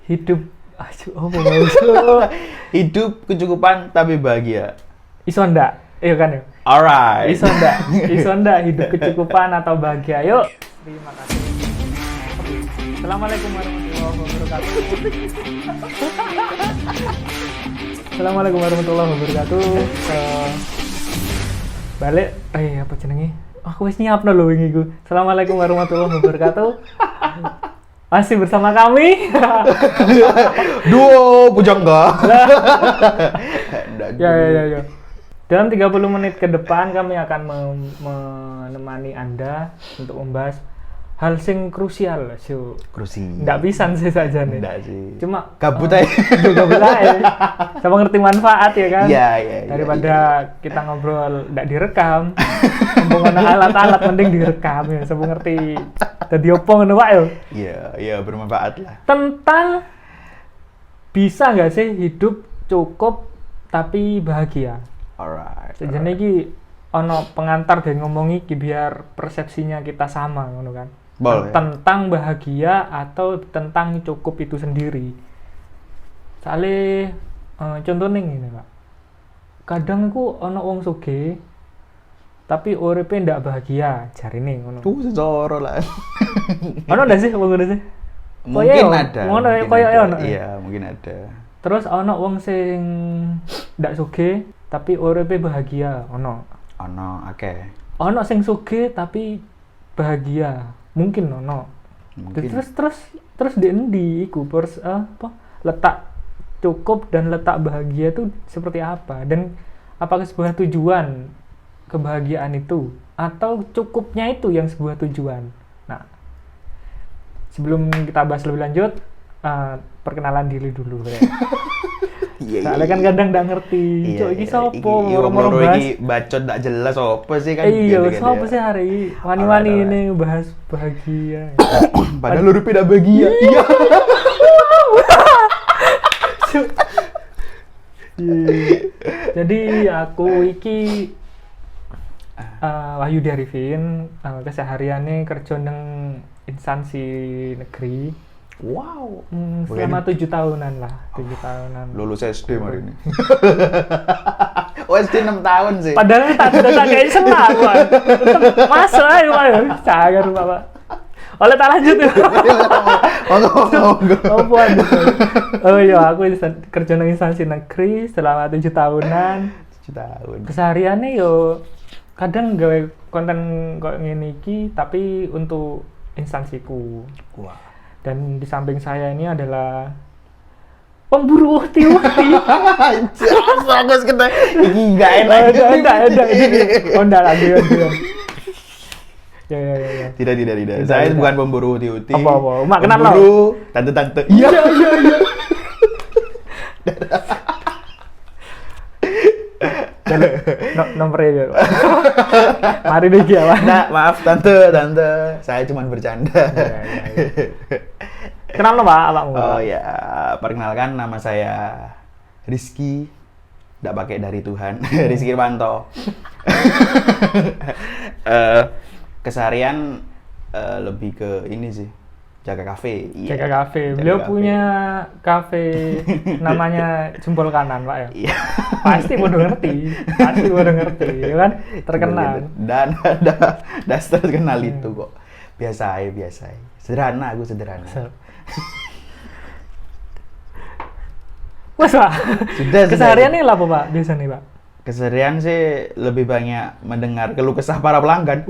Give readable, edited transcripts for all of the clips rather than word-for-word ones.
Hidup oh bagus. Hidup kecukupan tapi bahagia. Iso ndak? Iya kan ya? Alright. Iso ndak hidup kecukupan atau bahagia? Yuk. Terima kasih. Assalamualaikum warahmatullahi wabarakatuh. Assalamualaikum warahmatullahi wabarakatuh. Balik, apa jenenge? Aku wis nyiapno lho wingi ku. Assalamualaikum warahmatullahi wabarakatuh. Masih bersama kami. Duo pujangga. Ya. Dalam 30 menit ke depan kami akan menemani Anda untuk membahas hal sing krusial, so. Nggak bisa sih saja nih. Nggak sih. Cuma kabut aja. Kabut aja. Sama ngerti manfaat ya kan? Iya. Daripada kita ngobrol nggak direkam. Mumpung ana alat-alat mending direkam ya. Sama ngerti dadi opo ngono wae yo. Iya, bermanfaat lah. Tentang bisa nggak sih hidup cukup tapi bahagia? Alright. Sejenenge iki ono pengantar dan ngomong iki biar persepsinya kita sama ngono kan. Boleh. Tentang bahagia atau tentang cukup itu sendiri. Soale contohnya ngene, Pak. Kadang aku ono wong sugih tapi uripe ndak bahagia, jarine ngono. Secara lah. Ono ndak sih wong ngono sih? Mungkin ada. Ngono koyo ono. Iya, mungkin ada. Terus ono wong sing ndak sugih tapi uripe bahagia, ono. Ono, oke. Ono sing sugih tapi bahagia, mungkin ono. Mungkin. Terus di endi iku letak cukup dan letak bahagia itu seperti apa, dan apakah sebuah tujuan kebahagiaan itu atau cukupnya itu yang sebuah tujuan. Nah, sebelum kita bahas lebih lanjut, perkenalan diri dulu ya. Soalnya kan kadang nggak ngerti, cok iki sopo, moro-moro iki bacot nggak jelas apa sih kan? Iya, sopo sih hari wani-wani ini bahas bahagia. Padahal lu tidak bahagia. Iya. Jadi aku iki Wahyudi Arifin, kesehariannya kerja nang instansi negeri. Wow. Selama 7 tahunan lah, 7 tahunan. Lulus SD hari ini. Oh, SD 6 tahun sih. Padahal tak kayak senang aku. Tetep masuk ayo. Cagar Bapak. Oleh tak lanjut ya. Monggo. Oh iya, aku kerja nang instansi negeri selama 7 tahunan. 7 tahun. Kesehariannya yo kadang gawe konten kok ngene iki tapi untuk instansiku. Wah. Dan di samping saya ini adalah pemburu uhti-uhti. Bagus kita. Ini enggak enak. Ada. Oh, enggak lagi. Ya. Tidak. Saya bukan pemburu uhti-uhti. Apa? Mak kenal lo? Pemburu tante-tante. Iya. Nomornya. Mari deh ya, Pak. Nah, maaf tante. Saya cuma bercanda. Iya. Kenal lo, Pak, awakmu? Oh ya, perkenalkan nama saya Rizky. Nggak pakai dari Tuhan. Rizky Irwanto. Keseharian lebih ke ini sih. Jaga kafe. Jaga kafe. Beliau punya kafe namanya Jempol Kanan, Pak ya? Iya. Pasti udah ngerti, ya kan? Terkenal. Dan terkenal itu kok. Biasa aja. Sederhana. Mas, Pak. Sudah. Kesehariannya apa, Pak? Biasanya, Pak? Keseharian sih lebih banyak mendengar keluh kesah para pelanggan.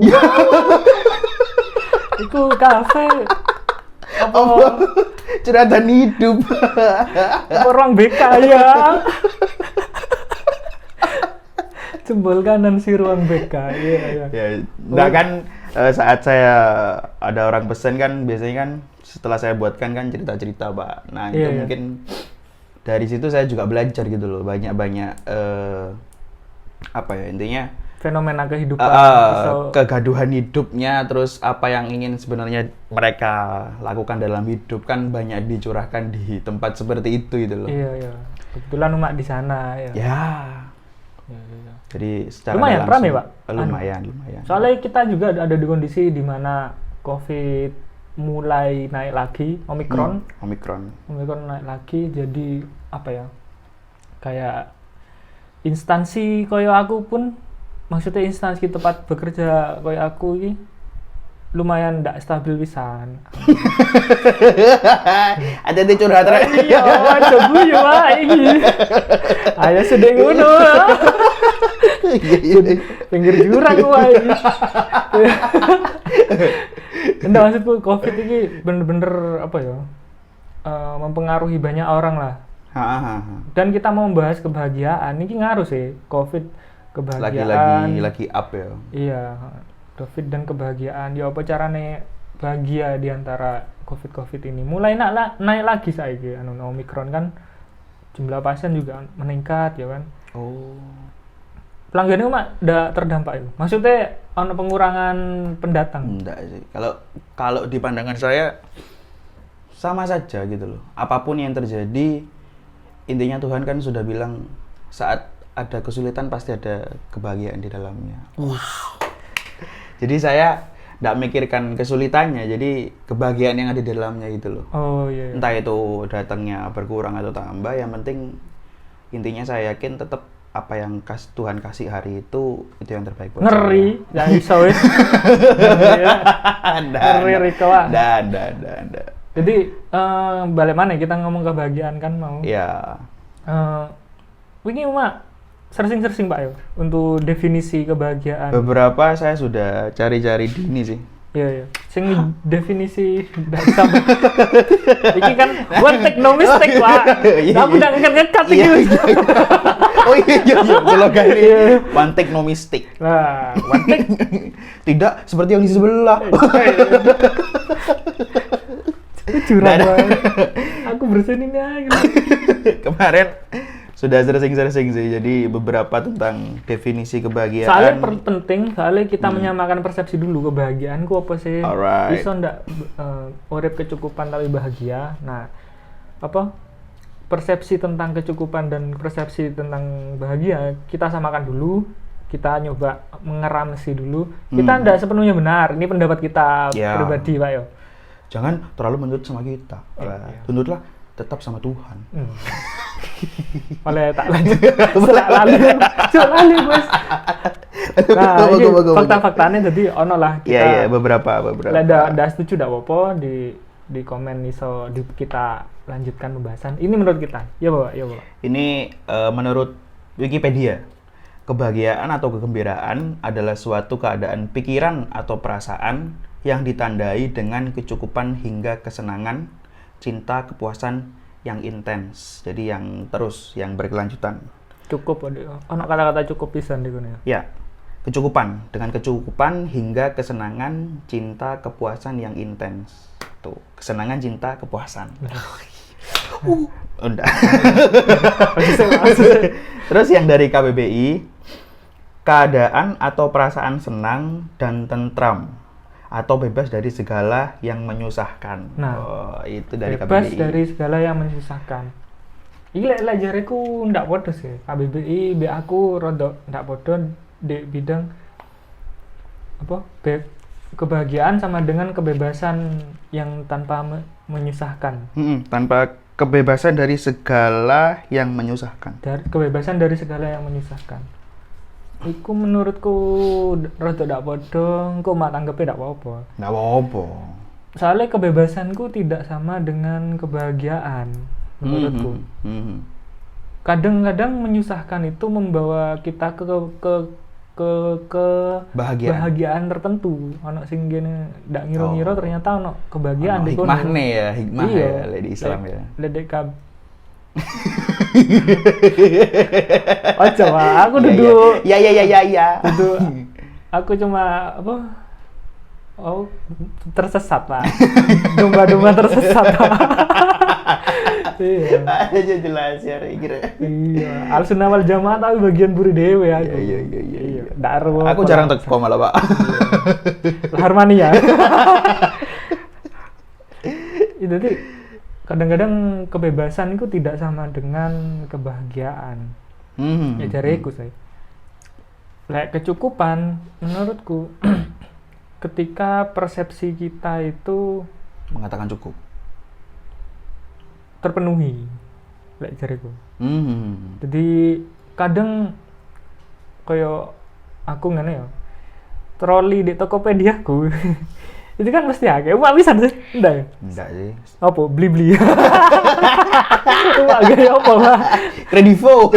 Itu kafe apa? Curhatan hidup. Apa ruang BK ya? Jempol Kanan si ruang BK. Iya. Ya, enggak kan saat saya ada orang pesen kan biasanya kan setelah saya buatkan kan cerita-cerita, Pak. Nah, itu mungkin dari situ saya juga belajar gitu loh. Banyak apa ya intinya fenomena kehidupan, kegaduhan hidupnya, terus apa yang ingin sebenarnya mereka lakukan dalam hidup kan banyak dicurahkan di tempat seperti itu gitu loh. Iya. Kebetulan umat di sana ya. Ya. Jadi secara lumayan ramai, Pak. Lumayan. Soalnya kita juga ada di kondisi di mana COVID mulai naik lagi, Omikron naik lagi, jadi apa ya, kayak instansi koyo aku pun, maksudnya instansi tempat bekerja koyo aku ini lumayan ndak stabil pisan. Ada di curhat rek. Iya, coba ya wae iki. Ayo sedek ngono. Pinggir jurang wae. Enggak, maksudku Covid ini bener-bener apa ya? Mempengaruhi banyak orang lah. Dan kita mau membahas kebahagiaan, ini ngaruh sih Covid, kebahagiaan. Lagi up ya. Iya, Covid dan kebahagiaan. Ya apa carane bahagia di antara Covid ini? Mulai naik lagi saiki Omikron kan, jumlah pasien juga meningkat ya kan. Oh. Pelanggan itu udah terdampak itu. Maksudnya ada pengurangan pendatang. Enggak sih. Kalau di pandangan saya sama saja gitu loh. Apapun yang terjadi, intinya Tuhan kan sudah bilang saat ada kesulitan pasti ada kebahagiaan di dalamnya. Wow. Jadi saya enggak mikirkan kesulitannya, jadi kebahagiaan yang ada di dalamnya gitu loh. Oh iya. Entah itu datangnya berkurang atau tambah, yang penting intinya saya yakin tetap apa yang Tuhan kasih hari itu yang terbaik buat ngeri saya. ya iso wis. Ngeri Riko. Jadi balik mana kita ngomong kebahagiaan kan mau. Iya. Wingi Mak searching Pak yo untuk definisi kebahagiaan. Beberapa saya sudah cari-cari di ini sih. Iya. Sing definisi dasar. Iki kan one take no mistake, Pak. Kamu udah ngekat iki. Oh iya. Slogan ini. One take no mistake. Nah, one take tidak seperti yang di sebelah. Curang banget. Aku bersihin ini aja. Kemarin sudah sering sih, jadi beberapa tentang definisi kebahagiaan. Soalnya penting, soalnya kita menyamakan persepsi dulu, kebahagiaanku apa sih? Alright. Bisa ndak urip kecukupan tapi bahagia. Nah, apa persepsi tentang kecukupan dan persepsi tentang bahagia kita samakan dulu. Kita nyoba mengeramsi dulu. Kita ndak sepenuhnya benar. Ini pendapat kita pribadi, Pak yo. Jangan terlalu menuntut sama kita. Tuntutlah tetap sama Tuhan. Boleh tak lanjut. Lalu Mas. Nah, ini fakta-faktanya jadi ono lah kita. Iya, beberapa. Ada setuju ndak apa di komen iso kita lanjutkan pembahasan. Ini menurut kita. Ya, Bapak. Ini menurut Wikipedia. Kebahagiaan atau kegembiraan adalah suatu keadaan pikiran atau perasaan yang ditandai dengan kecukupan hingga kesenangan, cinta, kepuasan yang intens. Jadi yang terus, yang berkelanjutan. Cukup, ono kata-kata cukup pisan di kono ya. Ya. Kecukupan, dengan kecukupan hingga kesenangan, cinta, kepuasan yang intens. Tuh, kesenangan, cinta, kepuasan. Udah. Terus yang dari KBBI, keadaan atau perasaan senang dan tentram atau bebas dari segala yang menyusahkan. Nah, itu dari bebas KBBI. dari segala yang menyusahkan. Iki lek jareku ndak podo sih. KBBI mbek aku rada ndak podo di bidang apa? Kebahagiaan sama dengan kebebasan yang tanpa menyusahkan. Tanpa kebebasan dari segala yang menyusahkan. Kebebasan dari segala yang menyusahkan. Iku menurutku rada ndak podo, engko mak tanggepe ndak apa-apa. Ndak apa-apa. Soalnya kebebasanku tidak sama dengan kebahagiaan menurutku. Kadang-kadang menyusahkan itu membawa kita ke bahagiaan tertentu. Ono sing gene ndak ngira-ngira ternyata ono kebahagiaan di kono. Hikmah ya di Islam ya. Ledek coba aku duduk. Ya. Duduk. Aku cuma apa? Tersesat, Pak. Domba-domba tersesat. Iya. Aja jelas ya kira. Iya. Al-Sunnah wal Jamaah tapi bagian buri dewe aku. Iya. Darwo. Aku jarang teko malah, Pak. Harmania. Itu tuh kadang-kadang kebebasan itu tidak sama dengan kebahagiaan. Ya jariku saya. Lek kecukupan menurutku ketika persepsi kita itu mengatakan cukup? Terpenuhi lek jariku. Hmm. Jadi kadang koyo aku ngene ya. Troli di Tokopedia ku. Itu kan mesti akeh. Wah bisa sih. Ndak ya? Enggak sih. Apa beli-beli. Wah gaya apa, Pak? Kredivo.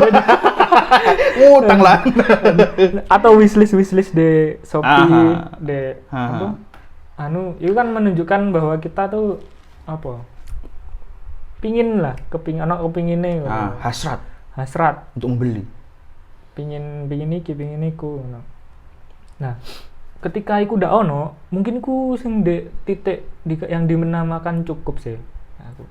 Ngutang lah. Atau wishlist di Shopee, Aha. di Aha. apa? Itu kan menunjukkan bahwa kita tuh apa? Pingin kepinginnya hasrat untuk membeli. pingin iki pingin iku ngono. Nah, ketika iku ndak ono, mungkin ku sing di titik yang dimenamakan cukup sih. Aku.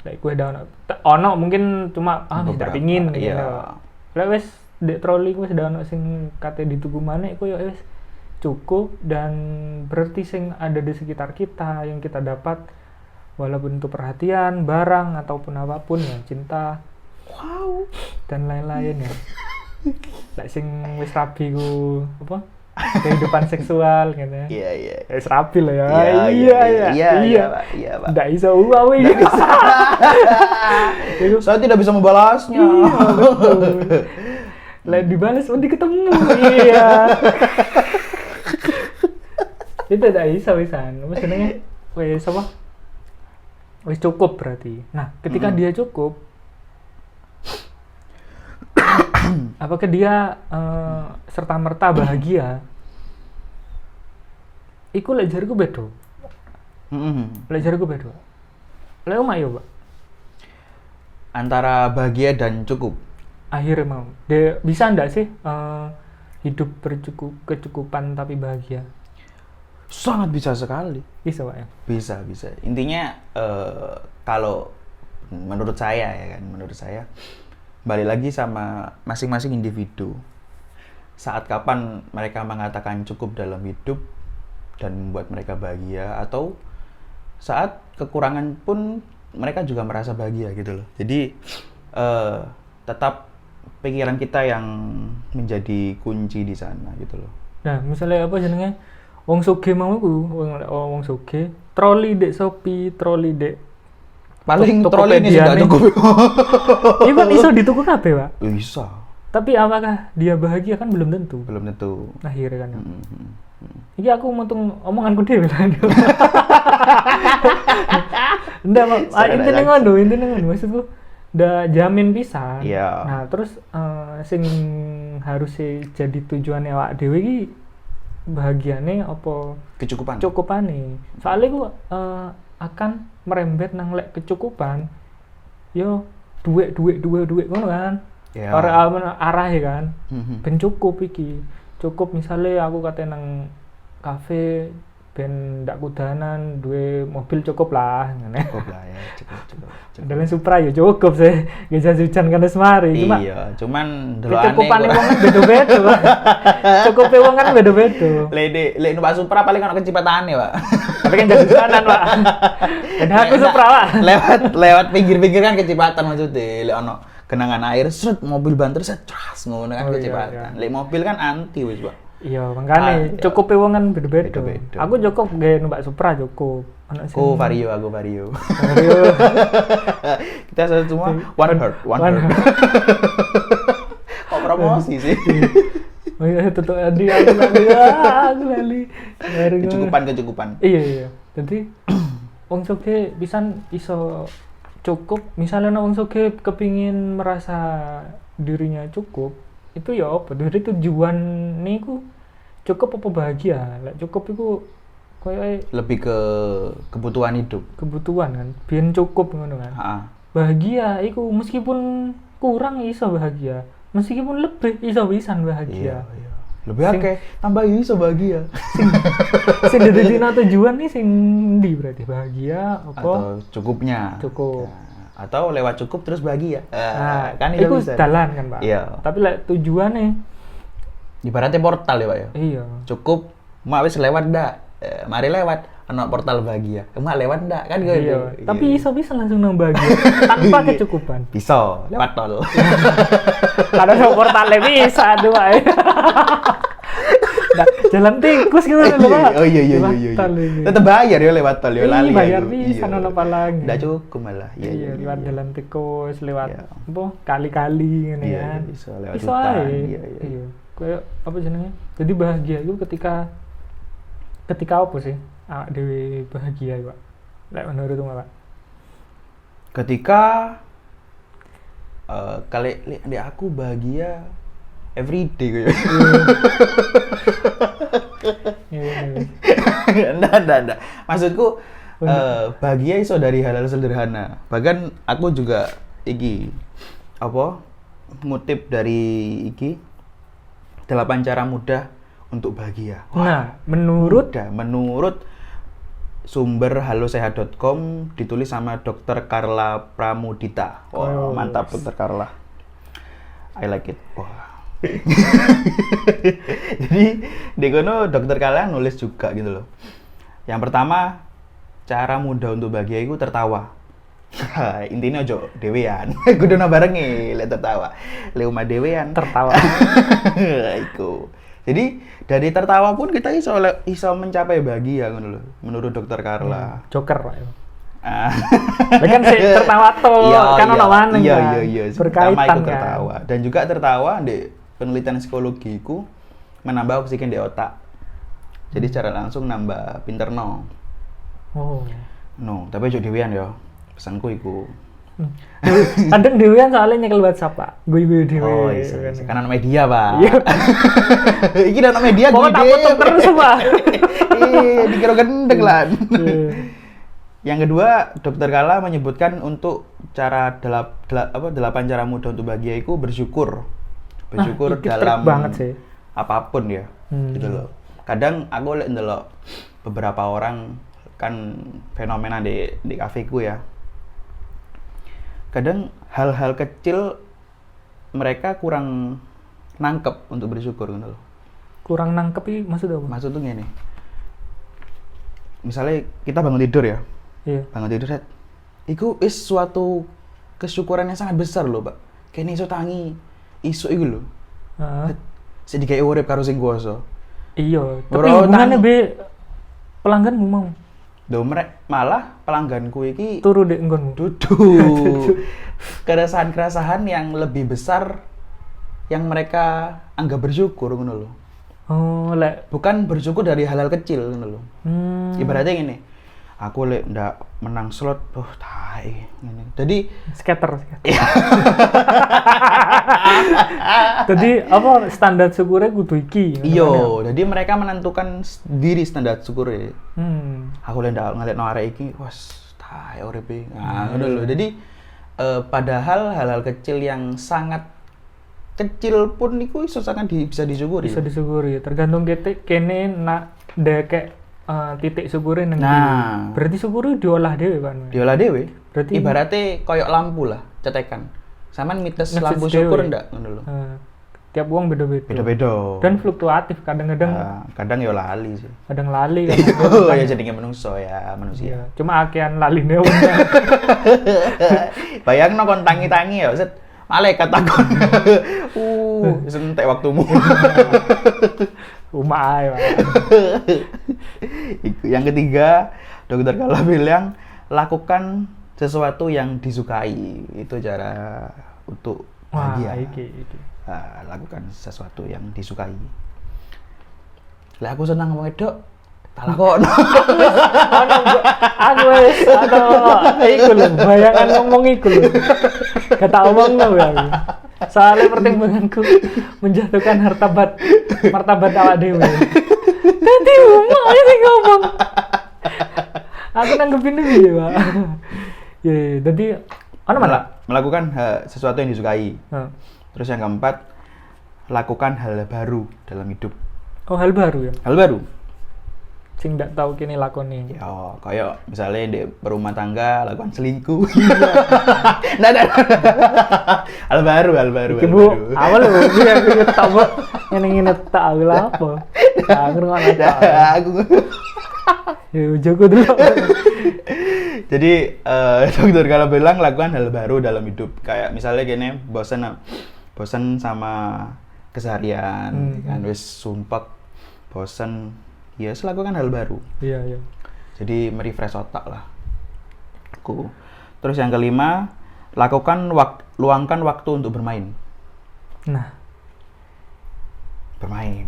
Lek ku ndak ono mungkin cuma ndak pingin gitu. Iya. Lek wis di troli ku wis ndak ono sing kate dituku maneh iku ya wis cukup dan berarti sing ada di sekitar kita yang kita dapat walaupun itu perhatian, barang ataupun apapun ya, cinta, dan lain-lain ya. Lek sing wis rabi ku apa? Kehidupan seksual gitu ya. Iya. Wis rabi lah ya. Iya, Pak. Ndak iso uawe gitu. Saya tidak bisa membalasnya. Iya, betul. Lek dibalas nanti ketemu. Iya. Itu ndak iso wisan. Apa jenenge? Wis apa? Wis cukup berarti. Nah, ketika dia cukup, apakah dia serta-merta bahagia? Iku lek jariku beda. Lek jariku beda. Lek omah yo, Pak. Antara bahagia dan cukup. Akhirnya mau. Bisa ndak sih hidup kecukupan tapi bahagia? Sangat bisa sekali. Bisa, Pak ya. Bisa. Intinya kalau menurut saya balik lagi sama masing-masing individu. Saat kapan mereka mengatakan cukup dalam hidup dan membuat mereka bahagia, atau saat kekurangan pun mereka juga merasa bahagia gitu loh. Jadi tetap pikiran kita yang menjadi kunci di sana gitu loh. Nah, misalnya apa jenenge? Wong sugih mau iku, wong sugih, troli dek Shopee, troli dek Paling troli ini sudah cukup. Iya kan iso dituku kabeh, Pak. Bisa. Tapi apakah dia bahagia kan belum tentu. Belum tentu. Akhirnya kan. Iki aku montung omonganku dhewe lah. Ndak, intine ngono maksudku. Ndak jamin pisan. Iya. Nah, terus sing harus jadi tujuannya awak dhewe iki bahagiane apa cukupane. Soalnya ku akan merembet nang lek kecukupan. Yo duit ngono kan. Yeah. Arah kan. Ben cukup iki. Cukup misalnya aku kate nang kafe ben ndak kudanan duwe mobil cukup lah ngene. Cukup lah ya, cukup. Dalam Supra ya cukup sih. Gak hujan kan semari. Cuma iya, cuman delokane kecukupane wong kan beda-beda. Cukupe wong kan beda-beda. Lek numpak Supra paling ono kecepatane, Pak. Tapi kan jas hujanan, Pak. Dan aku Supra, Pak. Lewat pinggir-pinggir kan kecepatan maksudnya. Lek ono genangan air, sret mobil banter set tras ngono kan kecepatan. Lek mobil kan anti wis, Pak. Iya, makanya cukupe wong kan beda-beda. Aku cukup gawe numpak Supra cukup. Aku Vario. Kita semua one heart. Kok promosi sih? Oh iya, tutup Adi aku lali. Kecukupan. Iya. Jadi wong sugih pisan iso cukup. Misalnya wong sugih kepingin merasa dirinya cukup, itu ya apa? Dari tujuan niku cukup apa bahagia? Lek cukup iku koyo lebih ke kebutuhan hidup. Kebutuhan kan, biyen cukup ngono kan. Bahagia iku meskipun kurang iso bahagia, meskipun lebih iso pisan bahagia. Iya. Lebih akeh tambah iso bahagia. Sing dadi tujuan nih sing ndi berarti bahagia apa? Atau cukupnya. Cukup. Atau lewat cukup terus bahagia. Kan itu bisa. Dalan kan, Pak. Iya. Tapi lek tujuannya ibaratnya portal ya, Pak ya. Iya. Cukup, mak wis lewat ndak? Mari lewat ana portal bahagia. Mak lewat ndak? Kan gitu. Iya. Tapi iso bisa langsung nang bahagia tanpa kecukupan. Bisa, lewat tol. Ada portalnya bisa aduh, Pak. Jalan tikus gitu loh, Pak. Oh iya. Lewat tol ini. Tetep bayar ya lewat tol ya lali. Bayar aku. nih sana apa lagi. Nggak cukup malah. Iya, lewat jalan tikus, lewat Iya. apa kali-kali ngene Iya, kan. bisa lewat Iso hutan. ae. Iya. Iya. Kayak apa jenenge? Jadi bahagia itu ketika apa sih? Awak dhewe bahagia, Pak. Lek menurutmu, Pak? Ketika kali di aku bahagia everyday kayak. Iya. Nggak. Maksudku bahagia iso dari hal-hal sederhana. Bahkan aku juga ngutip dari 8 cara mudah untuk bahagia. Nah, menurut Menurut sumber halosehat.com ditulis sama Dr. Carla Pramudita. Oh, mantap yes. Dr. Carla. I like it. Wah. Jadi di kono Dr. Carla nulis juga gitu loh. Yang pertama, cara mudah untuk bahagia itu tertawa. Intinya ojo dewean. Kudu barengi lek tertawa. Lek omah dewean tertawa. Iku. Jadi dari tertawa pun kita iso mencapai bahagia ngono lho. Menurut Dr. Carla. Joker, Pak. Ah. Lah kan sih tertawa tuh, kan ono maneh kan. Iya. Berkaitan Pertama itu kan. tertawa. Dan juga tertawa di penelitian psikologi ku menambah oksigen di otak. Jadi secara langsung nambah pinter no. Oh. No, tapi ojo dewean ya. Pesanku iku. Kadang dewean soalnya nyekel WhatsApp, Pak. Gue dewe. Oh, iya. Kan ana media, Pak. Iya. Iki ana media gue. Pokoknya tak potong terus, Pak. Dikira gendeng lah. Iya. Yang kedua, Dr. Carla menyebutkan untuk cara 8 cara mudah untuk bahagia itu bersyukur. Bersyukur iki dalam banget sih. apapun ya. Gitu loh. Kadang aku lihat ndelok beberapa orang kan fenomena di kafeku ya. Kadang hal-hal kecil mereka kurang nangkep untuk bersyukur gitu loh. Kurang nangkep iki maksud apa? Maksud tuh gini. Misalnya kita bangun tidur ya. Iya. Bangun tidur set. Iku is suatu kesyukuran yang sangat besar loh, Pak. Kene iso tangi, iso iku lho. Heeh. Sedikit urip karo sing kuwasa. Iya, tapi Bro, hubungannya be pelangganmu mau Lho malah pelangganku iki turu dek nggonmu. duduk. Keresahan-keresahan yang lebih besar yang mereka anggap bersyukur ngono lho. Oh, lek Bukan bersyukur dari hal-hal kecil ngono lho. Ibaratnya gini. Aku lek ndak menang slot, tai ngene. Jadi skater. Jadi apa standar syukurnya kudu iki. iyo, jadi mereka menentukan diri standar syukurnya. Aku lek ndak ngeliatno arek iki, wes tai uripe. Nah, ngono lho. Jadi padahal hal-hal kecil yang sangat kecil pun niku iso sangat bisa disyukuri. Bisa disyukuri, tergantung kene nak ndekek titik syukure nang Nah. ndi. Berarti syukure diolah dhewe kan. Diolah dhewe. Berarti Ibaratnya koyok lampu lah, cetekan. Saman mites Ngecet lampu dhewe. syukur ndak ngono lho. Tiap wong beda-beda. Beda-beda. Dan fluktuatif, kadang-kadang Kadang ya lali sih. kadang lali kan. Oh ya jadinya manusia. Iya, cuma akean laline wong. Bayangno kon tangi-tangi ya, set. Malaikat takon. Wis entek waktumu. Umai, Pak. Yang ketiga, Dokter Carla bilang lakukan sesuatu yang disukai. Itu cara untuk Wah, bahagia. iki. Lakukan sesuatu yang disukai. Lah aku senang ngomong wedok, tak lakon. Aku wis iku lho, bayangan ngomong iku lho. Kata omongno ya. Soalnya pertimbanganku menjatuhkan martabat awak dhewe. Dadi umum aja sing ngomong. Aku nanggepin piye, Pak? Ya, dadi ana malah Melakukan sesuatu yang disukai. Heeh. Terus yang keempat, lakukan hal baru dalam hidup. Oh, hal baru ya. Hal baru. Sing ndak tahu kene lakoni. Ya, kayak misalnya di berumah tangga lakukan selingkuh. Nah. Hal baru. Ibu, awal lho piye tak mbok ngene tak lha apa. Aku ngono tak. Aku. Ya jogo dulu. Jadi Dokter Carla bilang lakukan hal baru dalam hidup. Kayak misalnya gini, bosan sama keseharian, kan wis sumpek bosan, ya lakukan hal baru. Iya. Jadi merefresh otak lah. Terus yang kelima, luangkan waktu untuk bermain. Nah, bermain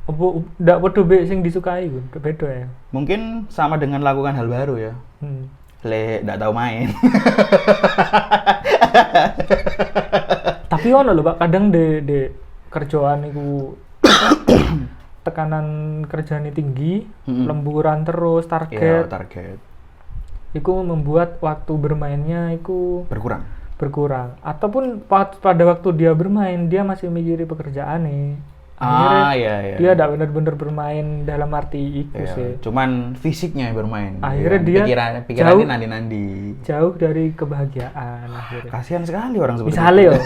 apa ndak padha mbek sing disukai ku, beda ya. mungkin sama dengan lakukan hal baru ya. Ndak tahu main. Tapi ono lho Pak, kadang de kerjaan iku tekanan kerjaan tinggi, lemburan terus, target. Iku membuat waktu bermainnya iku berkurang. Ataupun pada waktu dia bermain, dia masih mikiri pekerjaan nih. Akhirnya dia tidak benar-benar bermain dalam arti itu sih. Cuman fisiknya yang bermain. Akhirnya dia pikirannya nandi-nandi. Jauh dari kebahagiaan akhirnya. Kasihan sekali orang seperti misalnya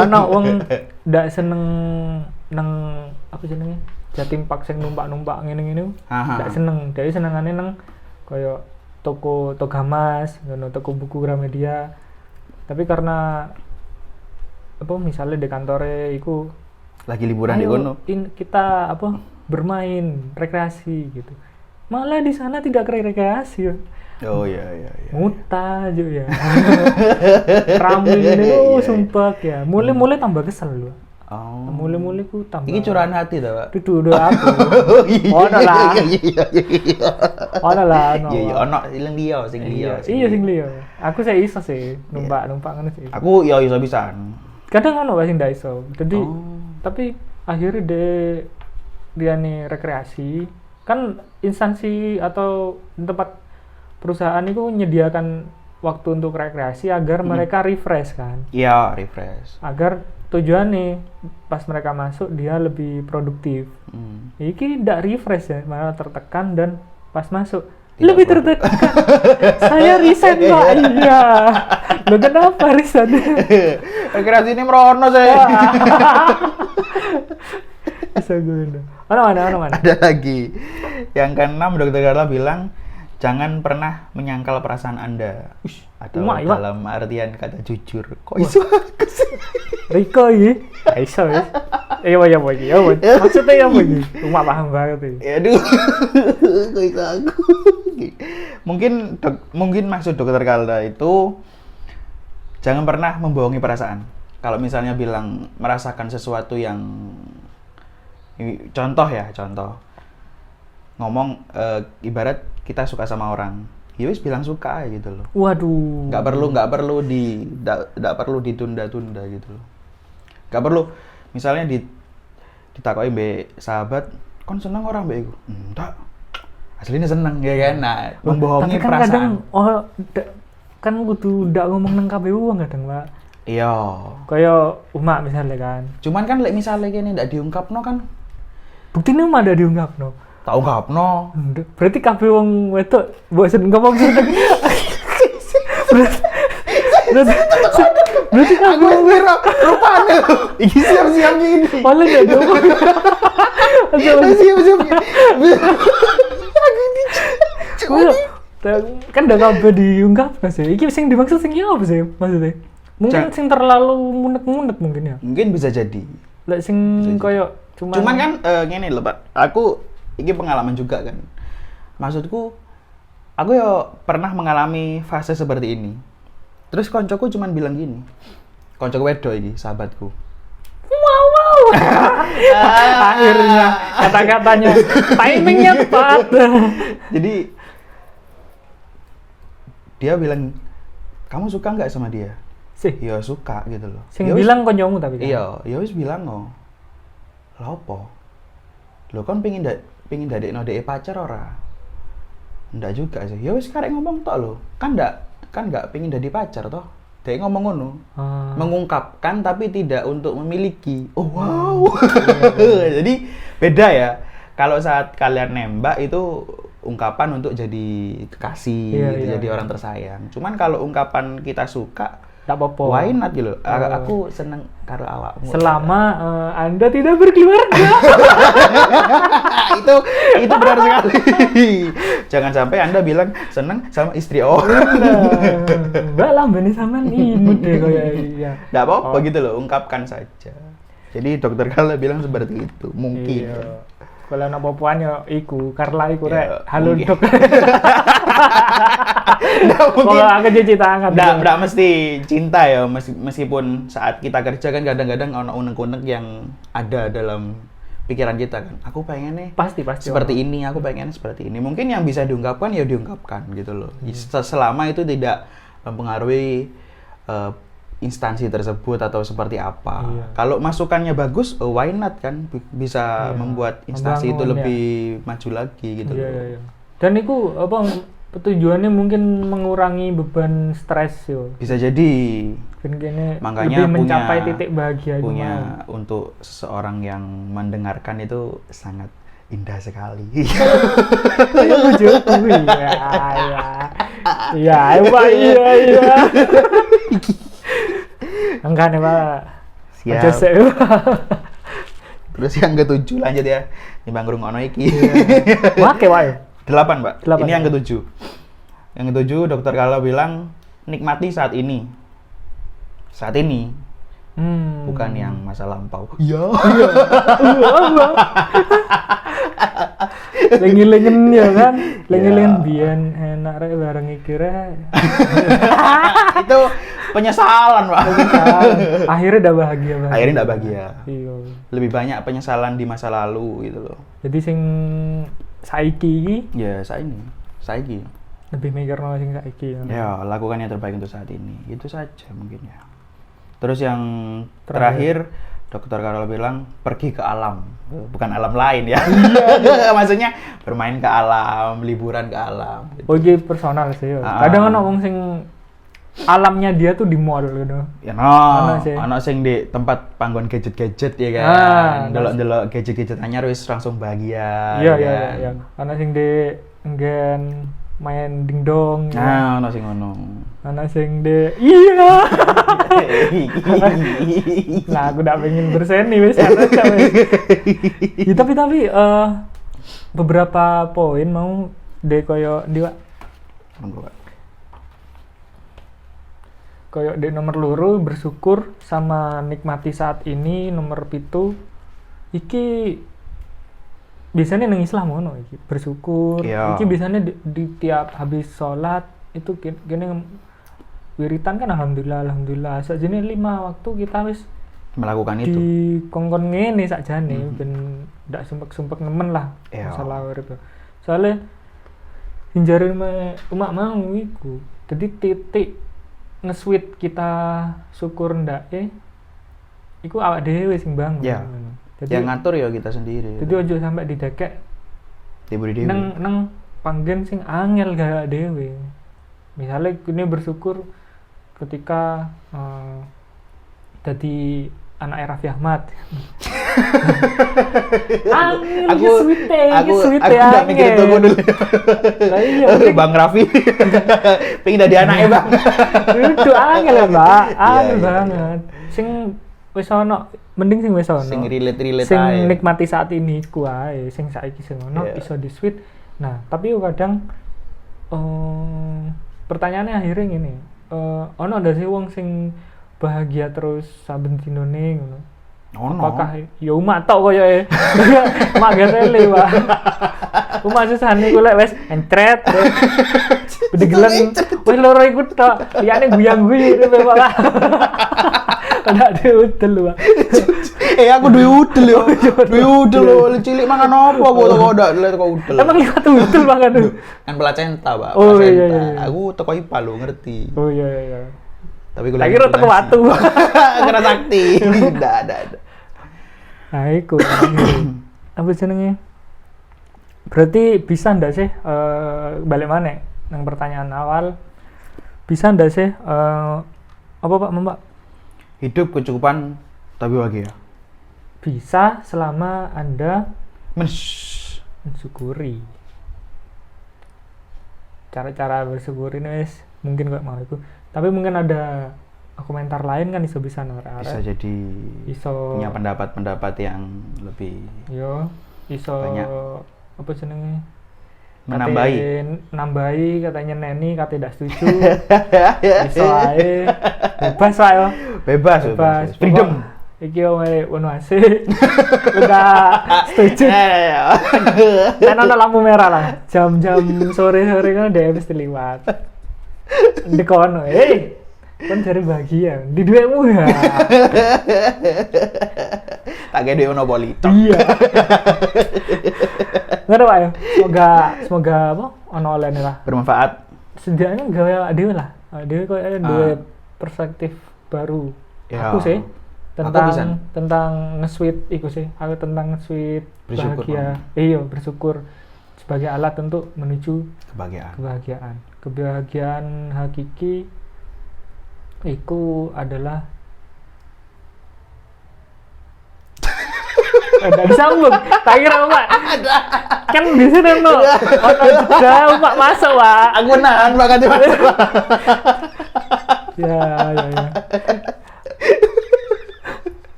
ono wong ndak seneng nang apa jenenge? Jatim Park sing numpak-numpak ngene-ngene. Ndak seneng. Dia senengane nang kaya toko Togamas, ngono, toko buku Gramedia. Tapi karena apa misalnya di kantore iku lagi liburan di kono, kita apa bermain rekreasi gitu, malah di sana tidak rekreasi. Iya. Muta aja ya. Rame ini sumpah ya. Mulai tambah kesel lu. Mulai ku tambah. Ini curahan hati dah, Pak. Dudu aku. Ono lah. Iya, ono sing liya. Iya sing liya. Aku saya iso sih numpak ngono sih. Aku ya iso pisan. Kadang ono sing ndak iso. Jadi tapi akhirnya dia nih rekreasi. Kan instansi atau tempat perusahaan itu menyediakan waktu untuk rekreasi agar mereka refresh kan. Iya, refresh. Agar tujuan nih pas mereka masuk dia lebih produktif. Iki tidak refresh ya, malah tertekan dan pas masuk lebih tertekan. Saya resign Pak. Iya. Lo kenapa resign? Rekreasi ini merono saya. Bisa gue. Mana? Ada lagi. Yang keenam, Dr. Carla bilang jangan pernah menyangkal perasaan Anda. Atau dalam artian kata jujur. Kok iso? Riko iki. Iso wis. Iya. Maksudnya apa iki? Cuma paham banget iki. Aduh. Kok iso aku. Mungkin maksud Dr. Carla itu jangan pernah membohongi perasaan. Kalau misalnya bilang merasakan sesuatu yang contoh ngomong ibarat kita suka sama orang, ya wis bilang suka gitu loh. Waduh. Nggak perlu ditunda-tunda gitu loh. Nggak perlu misalnya ditakoki mbek sahabat, kon seneng orang mbek iku? Enggak. Aslinya seneng ya kan. Nah, membohongi tapi kan perasaan. Kadang kan kudu ndak ngomong nang kabeh wong kadang, Pak. Iya. Kaya umak misalnya kan. Cuman kan lek misalnya kene ndak diungkapno kan. Buktine umak ndak diungkapno. Tak ungkapno. Berarti kabeh wong wedok bosen ngomong seneng. Berarti kabeh wong wedok rupane. Iki siap-siap gini. Malah ndak ngomong. Siap-siap. Kan udah kabeh diungkap sih. Iki sing dimaksud sing apa sih maksudnya? Mungkin sing terlalu munek-munek mungkin ya. Mungkin bisa jadi. Lek sing koyo cuman kan ngene lho, Pak. Aku iki pengalaman juga kan. Maksudku aku ya pernah mengalami fase seperti ini. Terus koncoku cuman bilang gini. Koncoku wedok iki, sahabatku. Wow. Akhirnya kata-katanya timingnya tepat. Jadi dia bilang, kamu suka nggak sama dia? Sih. Ya suka gitu loh. Sing bilang koncomu tapi kan. Iya, ya wis bilang no. Lah apa? Lo kan pengin dadekno dhek pacar ora? Ndak juga sih. Ya wis karek ngomong tok lho. Kan nggak pengin dadi pacar toh. Dhek ngomong ngono. Mengungkapkan tapi tidak untuk memiliki. Oh wow. Jadi beda ya. Kalau saat kalian nembak itu ungkapan untuk jadi kekasih, jadi orang tersayang. Cuman kalau ungkapan kita suka, tak apa-apa. Why not gitu? Aku seneng karo awakmu. Selama Anda tidak berkeluarga. itu benar sekali. Jangan sampai Anda bilang seneng sama istri orang. Mbak lambene sampean ini deh kayak iya. Enggak apa-apa gitu loh, ungkapkan saja. Jadi Dr. Carla bilang seperti itu, mungkin. Iya. Kalau ana apa-apaan ya iku, Carla iku rek. Ya, Halo mungkin. Dok. Nggak mungkin. Kalau aku cuci tangan. Nggak mesti cinta ya, meskipun saat kita kerja kan kadang-kadang ono unek-unek yang ada dalam pikiran kita kan. Aku pengen nih Pasti seperti ini, aku pengen seperti ini. Mungkin yang bisa diungkapkan ya diungkapkan gitu loh. Selama itu tidak mempengaruhi instansi tersebut atau seperti apa. Iya. Kalau masukannya bagus, why not kan? Bisa Iya. membuat instansi itu Membangun, lebih maju lagi gitu Iya, loh. iya, iya. Dan itu apa tujuannya mungkin mengurangi beban stres yo. Bisa jadi. Dan kene Makanya lebih punya mencapai titik bahagia itu punya mau. untuk seseorang yang mendengarkan itu sangat indah sekali. Kayak bujuku ya. Ya, Pak, iya. Enggak nih, Pak. Siap. Aja sih. Terus yang ketujuh lanjut ya. Timbang ngrungokno iki. Wake wae. 8, Mbak. 8, Ini yang ya. ketujuh. Yang ketujuh, Dokter Kala bilang nikmati saat ini. Saat ini, bukan yang masa lampau. Iya. Lengi-lengen ya kan? Lengi-lengen biyen enak rek bareng iki rek. Itu penyesalan, Pak. Akhirnya udah bahagia. Akhirnya enggak bahagia. Iya. Lebih banyak penyesalan di masa lalu gitu loh. Jadi sing saiki iki Ya, saiki. lebih mikirno sing saiki ya. Ya, lakukan yang terbaik untuk saat ini. Itu saja mungkin ya. Terus yang Terakhir. terakhir, Dokter Karol bilang pergi ke alam, bukan alam lain ya. Maksudnya bermain ke alam, liburan ke alam. Gitu. Oh, iki personal sih ya. Ah. Kadang ana wong sing alamnya dia tuh di mall gitu. Ya Ono sih. ono sing di tempat panggon gadget-gadget ya kan. Ah, Delok-delok gadget-gadget anyar wis langsung bahagia. Iya, ya iya, kan? iya. Ana sing di nggen main dingdong. Ya. Nah, ono sing ngono. Ana sing di iya. Nah, aku udah pengen berseni wis ana wis. Ya, tapi beberapa poin mau de koyo di Wak. Monggo, Pak. Koyo di nomor loro bersyukur sama nikmati saat ini. Nomor 7 iki biasanya nang Islam ngono iki bersyukur. Iya. Iki biasanya di tiap habis sholat itu gini wiritan kan alhamdulillah sakjane 5 waktu kita wis Melakukan itu. di kongkon ngene sakjane ben ndak sumpek-sumpek nemen lah Iya. masalah urip. Soale hinjare umak mau iku. Jadi titik nge-sweet kita syukur ndake iku awak dhewe sing bangun. Ya. Ngono. Yang ngatur ya kita sendiri. Jadi ojo sampai didekek diberi dewi. nang panggen sing angel gak dhewe. Misalnya ini bersyukur ketika jadi anak Raffi Ahmad. Angel Aku sweet udah mikir itu dulu. Lah iya. Bang Raffi. Pengen jadi anaknya, Bang. Itu angel ya, Mbak. Angel Iya. banget. Sing wis ono, mending sing wis ono. Sing relate Sing ae. nikmati saat ini ku ae, sing saiki sing ono Iya. iso di sweet. Nah, tapi kadang pertanyaannya akhirnya ngene. Ono ndak sih wong sing bahagia terus saben dinone ngono? Ono. Apakah ya umak tok koyo e. Mak getele, Pak. Umak susane ku lek wis encret. Bedegelen wis loro iku tok. Liyane guyang-guyu Pak. Ada udel, Pak. Aku duwe udel yo. Duwe udel lho, cilik mangan opo aku kok ndak lihat kok udel. Emang liwat udel makan tuh. Kan placenta, Pak. Oh, iya, Placenta. iya, iya. Aku teko IPA lho, ngerti. Oh iya. Tapi Tak kira teko watu. Kena sakti. Ada. Nah, iku. Apa jenenge? Berarti bisa ndak sih balik mana yang pertanyaan awal? Bisa ndak sih apa Pak, Mbak? Hidup kecukupan tapi bahagia. Bisa selama Anda Mens. mensyukuri. Cara-cara bersyukur ini wis mungkin kok mau itu. Tapi mungkin ada komentar lain kan bisa Bisa jadi iso punya pendapat-pendapat yang lebih yo iso banyak. apa jenenge nambahi katanya Neni kata tidak setuju. Iso ae bebas lah yo. Bebas. Freedom. iki omae ono AC. Udah setuju. Kan ono lampu merah lah. Jam-jam sore-sore kan dia mesti lewat. Di kono, kan cari bahagia. Di duitmu ya. Tak kayak duit monopoli. Iya. Nggak ada Pak ya. Semoga apa? Ono oleh lah. Bermanfaat. Setidaknya gawe dhewe lah. Dhewe kok ada dua perspektif baru. Ya. Aku sih Aku bisa. tentang nge-sweet iku sih. Aku tentang nge-sweet Bersyukur, bahagia. Iya, bersyukur sebagai alat untuk menuju Kebahagiaan. Kebahagiaan hakiki iku adalah ada disambung. Tak kira Pak. Kan biasanya no. Ono jeda Pak masuk Pak. Aku nahan banget Mas. Ya.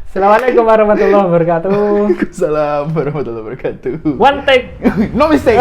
Assalamualaikum warahmatullahi wabarakatuh. Waalaikumsalam warahmatullahi wabarakatuh. One take. No mistake.